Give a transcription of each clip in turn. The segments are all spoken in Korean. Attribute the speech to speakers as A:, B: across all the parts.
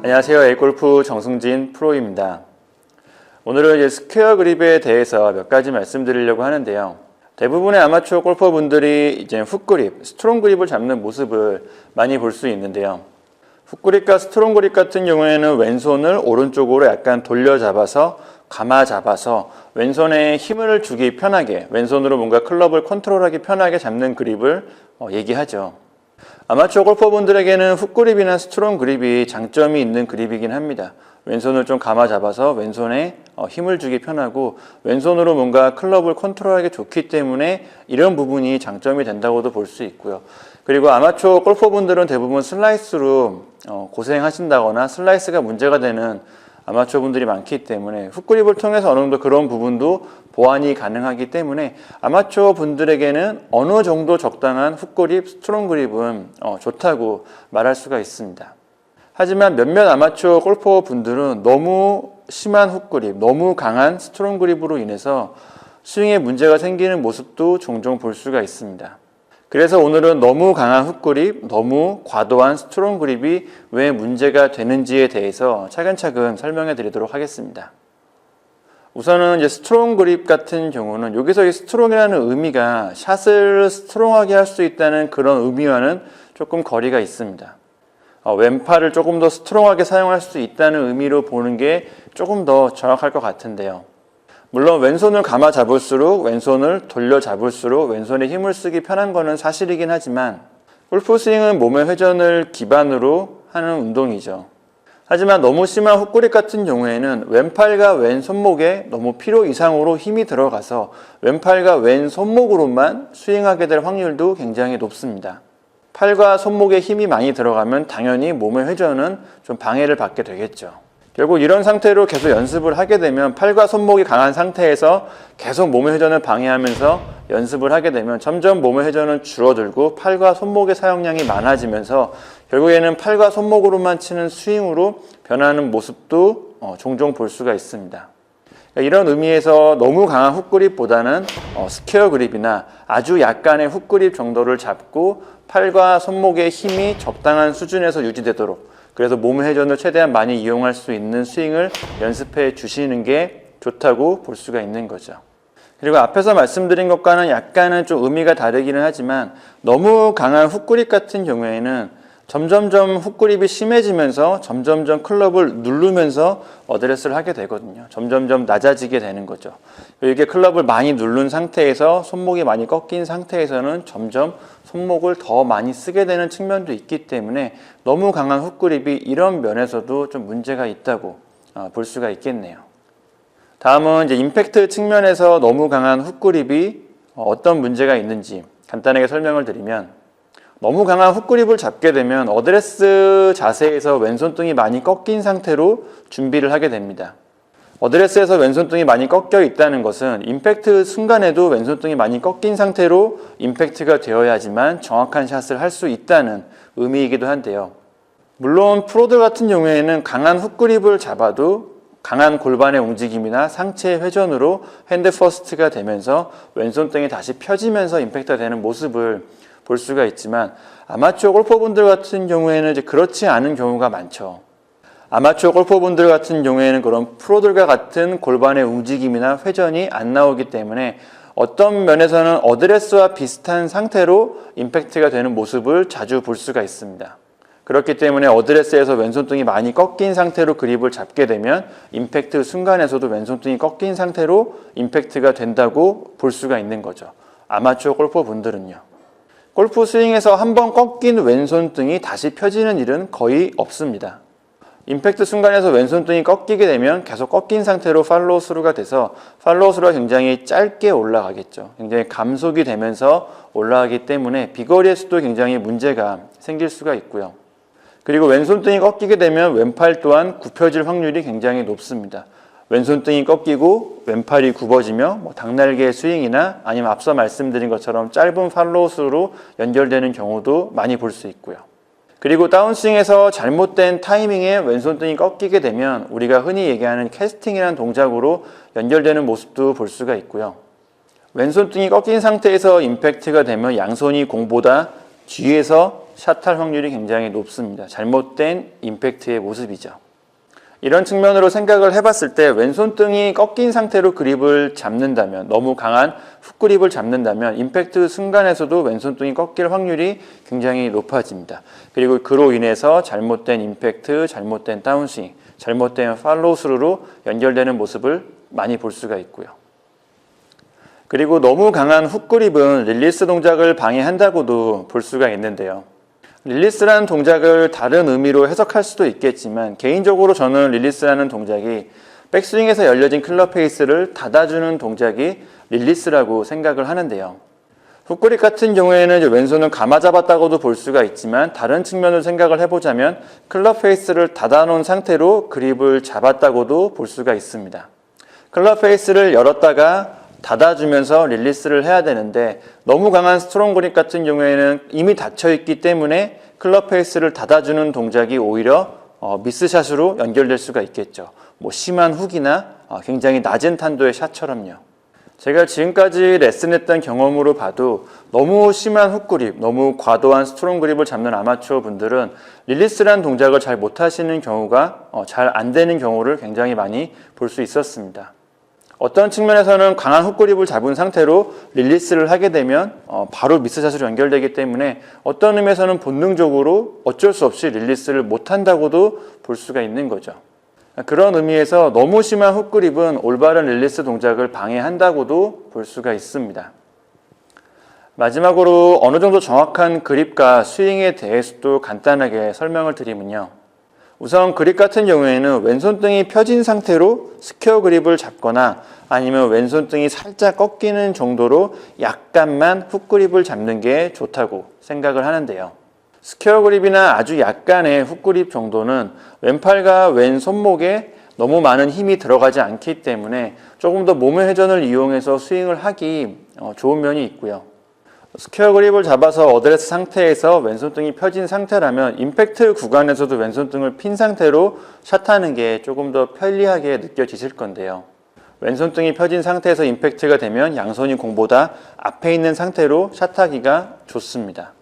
A: 안녕하세요. A골프 정승진 프로입니다. 오늘은 스퀘어 그립에 대해서 몇 가지 말씀드리려고 하는데요. 대부분의 아마추어 골퍼분들이 이제 훅그립, 스트롱 그립을 잡는 모습을 많이 볼 수 있는데요. 훅그립과 스트롱 그립 같은 경우에는 왼손을 오른쪽으로 약간 돌려 잡아서 감아 잡아서 왼손에 힘을 주기 편하게, 왼손으로 뭔가 클럽을 컨트롤하기 편하게 잡는 그립을 얘기하죠. 아마추어 골퍼분들에게는 훅그립이나 스트롱 그립이 장점이 있는 그립이긴 합니다. 왼손을 좀 감아 잡아서 왼손에 힘을 주기 편하고 왼손으로 뭔가 클럽을 컨트롤하기 좋기 때문에 이런 부분이 장점이 된다고도 볼 수 있고요. 그리고 아마추어 골퍼분들은 대부분 슬라이스로 고생하신다거나 슬라이스가 문제가 되는 아마추어 분들이 많기 때문에 훅그립을 통해서 어느 정도 그런 부분도 보완이 가능하기 때문에 아마추어 분들에게는 어느 정도 적당한 훅그립, 스트롱 그립은 좋다고 말할 수가 있습니다. 하지만 몇몇 아마추어 골퍼 분들은 너무 심한 훅그립, 너무 강한 스트롱 그립으로 인해서 스윙에 문제가 생기는 모습도 종종 볼 수가 있습니다. 그래서 오늘은 너무 강한 훅그립, 너무 과도한 스트롱 그립이 왜 문제가 되는지에 대해서 차근차근 설명해 드리도록 하겠습니다. 우선은 이제 스트롱 그립 같은 경우는 여기서 이 스트롱이라는 의미가 샷을 스트롱하게 할 수 있다는 그런 의미와는 조금 거리가 있습니다. 왼팔을 조금 더 스트롱하게 사용할 수 있다는 의미로 보는 게 조금 더 정확할 것 같은데요. 물론 왼손을 감아 잡을수록 왼손을 돌려 잡을수록 왼손에 힘을 쓰기 편한 것은 사실이긴 하지만 골프 스윙은 몸의 회전을 기반으로 하는 운동이죠. 하지만 너무 심한 훅그립 같은 경우에는 왼팔과 왼손목에 너무 필요 이상으로 힘이 들어가서 왼팔과 왼손목으로만 스윙하게 될 확률도 굉장히 높습니다. 팔과 손목에 힘이 많이 들어가면 당연히 몸의 회전은 좀 방해를 받게 되겠죠. 결국 이런 상태로 계속 연습을 하게 되면 팔과 손목이 강한 상태에서 계속 몸의 회전을 방해하면서 연습을 하게 되면 점점 몸의 회전은 줄어들고 팔과 손목의 사용량이 많아지면서 결국에는 팔과 손목으로만 치는 스윙으로 변하는 모습도 종종 볼 수가 있습니다. 이런 의미에서 너무 강한 훅그립보다는 스퀘어 그립이나 아주 약간의 훅그립 정도를 잡고 팔과 손목의 힘이 적당한 수준에서 유지되도록, 그래서 몸의 회전을 최대한 많이 이용할 수 있는 스윙을 연습해 주시는 게 좋다고 볼 수가 있는 거죠. 그리고 앞에서 말씀드린 것과는 약간은 좀 의미가 다르기는 하지만 너무 강한 훅그립 같은 경우에는 점점점 훅그립이 심해지면서 점점점 클럽을 누르면서 어드레스를 하게 되거든요. 점점점 낮아지게 되는 거죠. 이게 클럽을 많이 누른 상태에서 손목이 많이 꺾인 상태에서는 점점 손목을 더 많이 쓰게 되는 측면도 있기 때문에 너무 강한 훅그립이 이런 면에서도 좀 문제가 있다고 볼 수가 있겠네요. 다음은 이제 임팩트 측면에서 너무 강한 훅그립이 어떤 문제가 있는지 간단하게 설명을 드리면, 너무 강한 훅그립을 잡게 되면 어드레스 자세에서 왼손등이 많이 꺾인 상태로 준비를 하게 됩니다. 어드레스에서 왼손등이 많이 꺾여 있다는 것은 임팩트 순간에도 왼손등이 많이 꺾인 상태로 임팩트가 되어야지만 정확한 샷을 할 수 있다는 의미이기도 한데요. 물론 프로들 같은 경우에는 강한 훅그립을 잡아도 강한 골반의 움직임이나 상체 회전으로 핸드 퍼스트가 되면서 왼손등이 다시 펴지면서 임팩트가 되는 모습을 볼 수가 있지만 아마추어 골퍼분들 같은 경우에는 이제 그렇지 않은 경우가 많죠. 아마추어 골퍼분들 같은 경우에는 그런 프로들과 같은 골반의 움직임이나 회전이 안 나오기 때문에 어떤 면에서는 어드레스와 비슷한 상태로 임팩트가 되는 모습을 자주 볼 수가 있습니다. 그렇기 때문에 어드레스에서 왼손등이 많이 꺾인 상태로 그립을 잡게 되면 임팩트 순간에서도 왼손등이 꺾인 상태로 임팩트가 된다고 볼 수가 있는 거죠. 아마추어 골퍼분들은요. 골프 스윙에서 한번 꺾인 왼손등이 다시 펴지는 일은 거의 없습니다. 임팩트 순간에서 왼손등이 꺾이게 되면 계속 꺾인 상태로 팔로우 스루가 돼서 팔로우 스루가 굉장히 짧게 올라가겠죠. 굉장히 감속이 되면서 올라가기 때문에 비거리에서도 굉장히 문제가 생길 수가 있고요. 그리고 왼손등이 꺾이게 되면 왼팔 또한 굽혀질 확률이 굉장히 높습니다. 왼손등이 꺾이고 왼팔이 굽어지며 닭날개 스윙이나 아니면 앞서 말씀드린 것처럼 짧은 팔로우스로 연결되는 경우도 많이 볼 수 있고요. 그리고 다운스윙에서 잘못된 타이밍에 왼손등이 꺾이게 되면 우리가 흔히 얘기하는 캐스팅이라는 동작으로 연결되는 모습도 볼 수가 있고요. 왼손등이 꺾인 상태에서 임팩트가 되면 양손이 공보다 뒤에서 샷할 확률이 굉장히 높습니다. 잘못된 임팩트의 모습이죠. 이런 측면으로 생각을 해봤을 때 왼손등이 꺾인 상태로 그립을 잡는다면, 너무 강한 훅그립을 잡는다면 임팩트 순간에서도 왼손등이 꺾일 확률이 굉장히 높아집니다. 그리고 그로 인해서 잘못된 임팩트, 잘못된 다운스윙, 잘못된 팔로우 스루로 연결되는 모습을 많이 볼 수가 있고요. 그리고 너무 강한 훅그립은 릴리스 동작을 방해한다고도 볼 수가 있는데요. 릴리스라는 동작을 다른 의미로 해석할 수도 있겠지만 개인적으로 저는 릴리스라는 동작이 백스윙에서 열려진 클럽 페이스를 닫아주는 동작이 릴리스라고 생각을 하는데요. 훅그립 같은 경우에는 이제 왼손을 감아 잡았다고도 볼 수가 있지만 다른 측면을 생각을 해보자면 클럽 페이스를 닫아놓은 상태로 그립을 잡았다고도 볼 수가 있습니다. 클럽 페이스를 열었다가 닫아주면서 릴리스를 해야 되는데 너무 강한 스트롱 그립 같은 경우에는 이미 닫혀있기 때문에 클럽 페이스를 닫아주는 동작이 오히려 미스샷으로 연결될 수가 있겠죠. 뭐 심한 훅이나 굉장히 낮은 탄도의 샷처럼요. 제가 지금까지 레슨했던 경험으로 봐도 너무 심한 훅그립, 너무 과도한 스트롱 그립을 잡는 아마추어 분들은 릴리스라는 동작을 잘 못하시는 경우가 잘 안 되는 경우를 굉장히 많이 볼 수 있었습니다. 어떤 측면에서는 강한 훅그립을 잡은 상태로 릴리스를 하게 되면 바로 미스샷으로 연결되기 때문에 어떤 의미에서는 본능적으로 어쩔 수 없이 릴리스를 못한다고도 볼 수가 있는 거죠. 그런 의미에서 너무 심한 훅그립은 올바른 릴리스 동작을 방해한다고도 볼 수가 있습니다. 마지막으로 어느 정도 정확한 그립과 스윙에 대해서도 간단하게 설명을 드리면요. 우선 그립 같은 경우에는 왼손등이 펴진 상태로 스퀘어 그립을 잡거나 아니면 왼손등이 살짝 꺾이는 정도로 약간만 훅그립을 잡는 게 좋다고 생각을 하는데요. 스퀘어 그립이나 아주 약간의 훅그립 정도는 왼팔과 왼손목에 너무 많은 힘이 들어가지 않기 때문에 조금 더 몸의 회전을 이용해서 스윙을 하기 좋은 면이 있고요. 스퀘어 그립을 잡아서 어드레스 상태에서 왼손등이 펴진 상태라면 임팩트 구간에서도 왼손등을 핀 상태로 샷하는 게 조금 더 편리하게 느껴지실 건데요. 왼손등이 펴진 상태에서 임팩트가 되면 양손이 공보다 앞에 있는 상태로 샷하기가 좋습니다.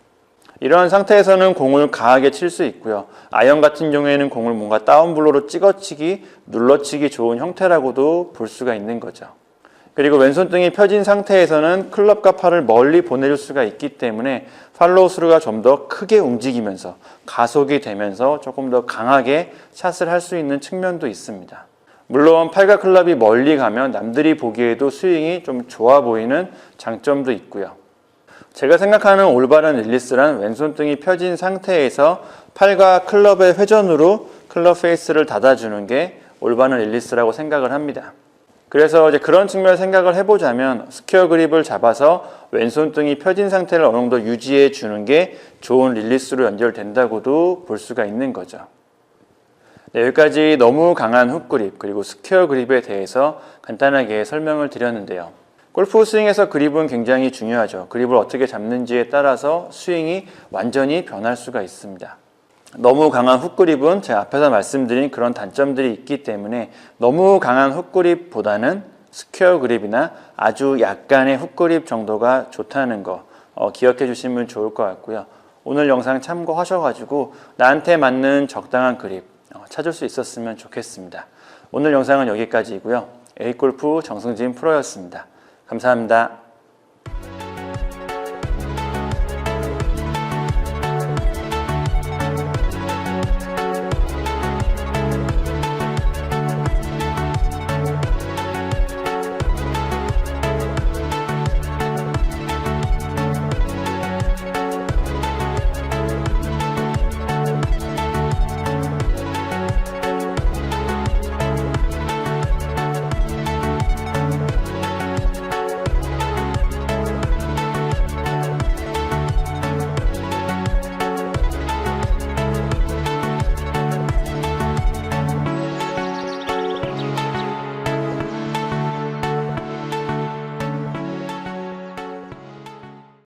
A: 이러한 상태에서는 공을 강하게 칠 수 있고요. 아이언 같은 경우에는 공을 뭔가 다운블로로 찍어치기, 눌러치기 좋은 형태라고도 볼 수가 있는 거죠. 그리고 왼손등이 펴진 상태에서는 클럽과 팔을 멀리 보내줄 수가 있기 때문에 팔로우 스루가 좀 더 크게 움직이면서 가속이 되면서 조금 더 강하게 샷을 할 수 있는 측면도 있습니다. 물론 팔과 클럽이 멀리 가면 남들이 보기에도 스윙이 좀 좋아 보이는 장점도 있고요. 제가 생각하는 올바른 릴리스란 왼손등이 펴진 상태에서 팔과 클럽의 회전으로 클럽 페이스를 닫아주는 게 올바른 릴리스라고 생각을 합니다. 그래서 이제 그런 측면을 생각을 해보자면 스퀘어 그립을 잡아서 왼손등이 펴진 상태를 어느 정도 유지해 주는 게 좋은 릴리스로 연결된다고도 볼 수가 있는 거죠. 네, 여기까지 너무 강한 훅그립 그리고 스퀘어 그립에 대해서 간단하게 설명을 드렸는데요. 골프 스윙에서 그립은 굉장히 중요하죠. 그립을 어떻게 잡는지에 따라서 스윙이 완전히 변할 수가 있습니다. 너무 강한 훅그립은 제가 앞에서 말씀드린 그런 단점들이 있기 때문에 너무 강한 훅그립보다는 스퀘어 그립이나 아주 약간의 훅그립 정도가 좋다는 거 기억해 주시면 좋을 것 같고요. 오늘 영상 참고하셔가지고 나한테 맞는 적당한 그립 찾을 수 있었으면 좋겠습니다. 오늘 영상은 여기까지이고요. A골프 정승진 프로였습니다. 감사합니다.